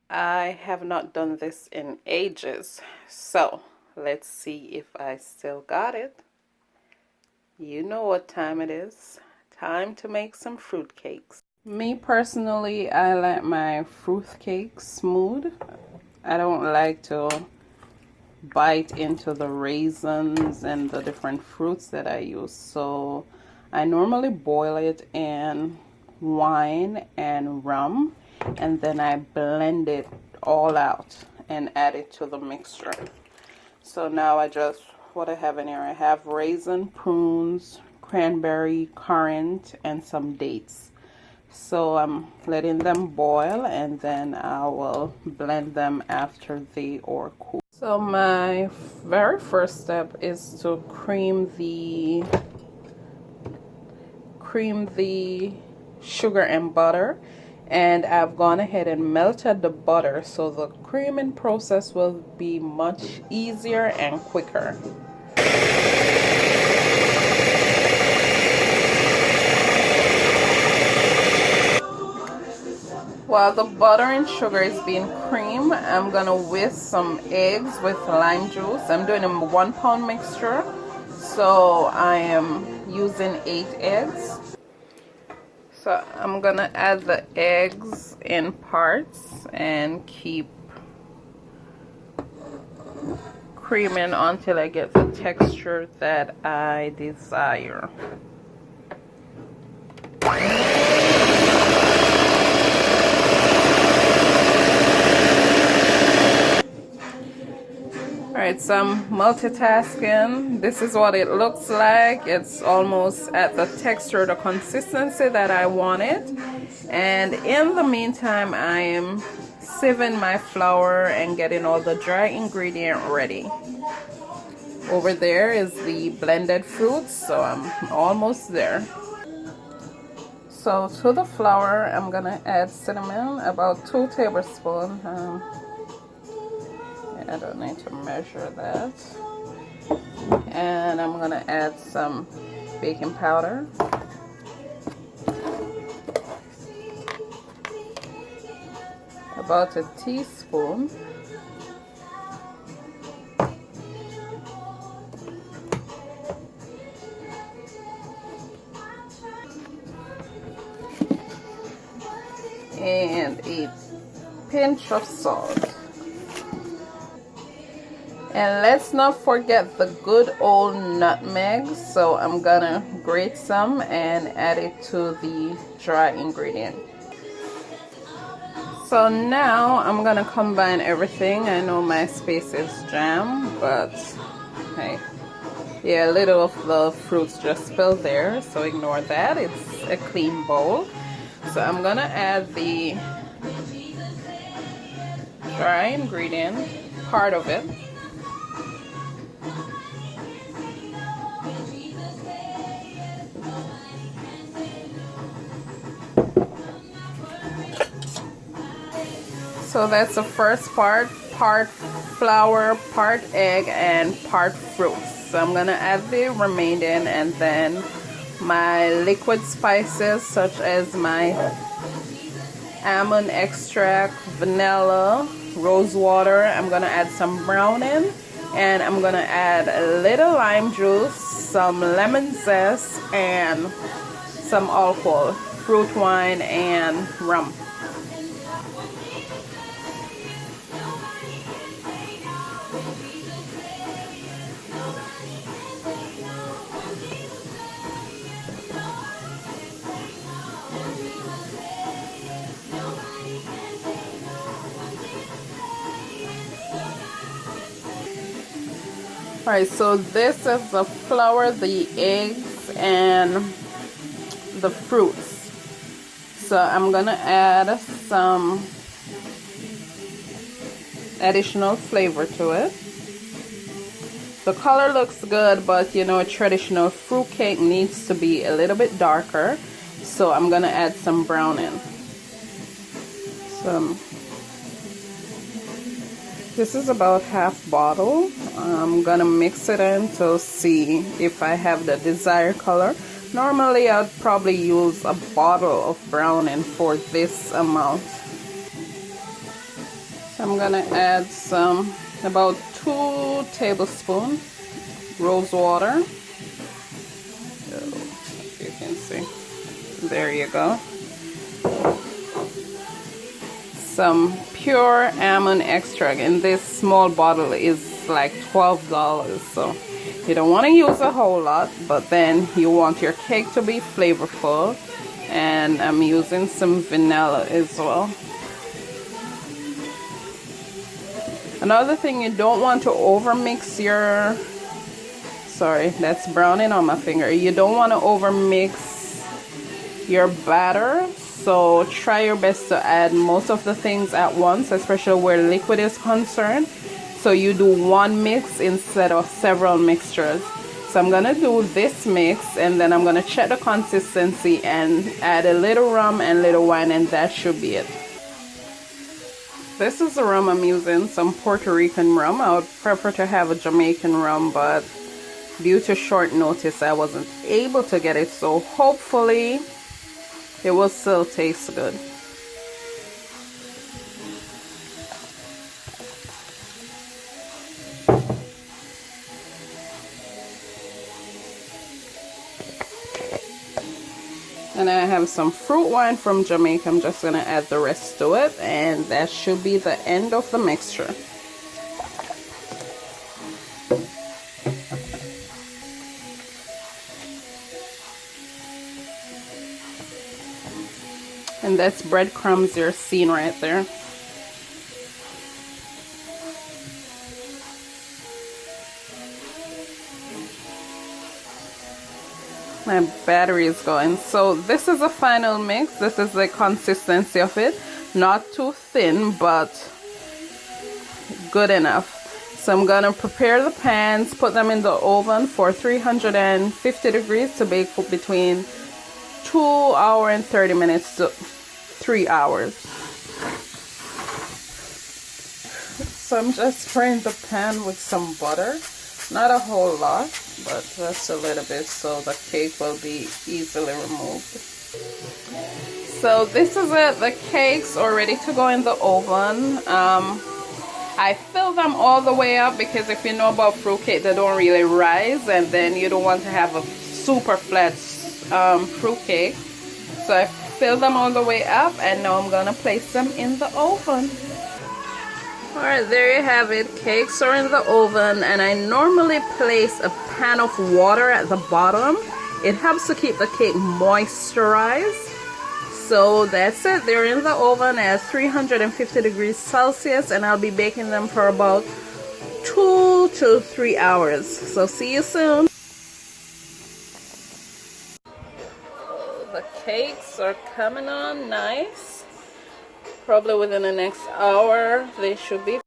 I have not done this in ages, so let's see if I still got it. You know what time it is. Time to make some fruit cakes. Me personally, I like my fruit cakes smooth. I don't like to bite into the raisins and the different fruits that I use, so I normally boil it in wine and rum, and then I blend it all out and add it to the mixture. So now what I have in here, I have raisin, prunes, cranberry, currant, and some dates. So I'm letting them boil, and then I will blend them after they are cool. So my very first step is to cream the sugar and butter, and I've gone ahead and melted the butter, so the creaming process will be much easier and quicker. While the butter and sugar is being creamed, I'm gonna whisk some eggs with lime juice. I'm doing a 1 pound mixture, so I am using 8 eggs. So I'm gonna add the eggs in parts and keep creaming until I get the texture that I desire. Alright, so I'm multitasking. This is what it looks like. It's almost at the texture, the consistency that I wanted. And in the meantime, I am sieving my flour and getting all the dry ingredient ready. Over there is the blended fruits, so I'm almost there. So to the flour, I'm gonna add cinnamon, about 2 tablespoons. I don't need to measure that. And I'm gonna add some baking powder. About a teaspoon. And a pinch of salt. And let's not forget the good old nutmeg, so I'm gonna grate some and add it to the dry ingredient. So now I'm gonna combine everything. I know my space is jammed, but hey, yeah, a little of the fruits just spilled there, so ignore that. It's a clean bowl. So I'm gonna add the dry ingredient, part of it. So that's the first part flour, part egg, and part fruits. So I'm gonna add the remaining, and then my liquid spices such as my almond extract, vanilla, rosewater. I'm gonna add some browning, and I'm gonna add a little lime juice, some lemon zest, and some alcohol, fruit wine, and rum. Alright, so this is the flour, the eggs, and the fruits. So I'm gonna add some additional flavor to it. The color looks good, but you know, a traditional fruit cake needs to be a little bit darker. So I'm gonna add some browning. This is about half bottle. I'm gonna mix it in to see if I have the desired color. Normally I'd probably use a bottle of browning for this amount. I'm gonna add about 2 tablespoons rosewater. So, you can see. There you go. Some pure almond extract, and this small bottle is like $12, so you don't want to use a whole lot, but then you want your cake to be flavorful. And I'm using some vanilla as well. Another thing, you don't want to over mix your, sorry, that's browning on my finger. You don't want to over mix your batter, so try your best to add most of the things at once, especially where liquid is concerned. So you do one mix instead of several mixtures. So I'm gonna do this mix, and then I'm gonna check the consistency and add a little rum and little wine, and that should be it. This is the rum I'm using, some Puerto Rican rum. I would prefer to have a Jamaican rum, but due to short notice I wasn't able to get it, so hopefully it will still taste good. And I have some fruit wine from Jamaica. I'm just gonna add the rest to it, and that should be the end of the mixture. And that's breadcrumbs you're seeing right there. My battery is going. So this is a final mix. This is the consistency of it. Not too thin, but good enough. So I'm gonna prepare the pans, put them in the oven for 350 degrees to bake for between 2 hours and 30 minutes to 3 hours. So I'm just spraying the pan with some butter. Not a whole lot, but just a little bit so the cake will be easily removed. So this is it. The cakes are ready to go in the oven. I fill them all the way up because if you know about fruit cake, they don't really rise, and then you don't want to have a super flat fruit cake. So I fill them all the way up, and now I'm gonna place them in the oven. Alright, there you have it. Cakes are in the oven, and I normally place a pan of water at the bottom. It helps to keep the cake moisturized. So that's it. They're in the oven at 350 degrees Celsius, and I'll be baking them for about 2 to 3 hours. So see you soon. The cakes are coming on nice. Probably within the next hour they should be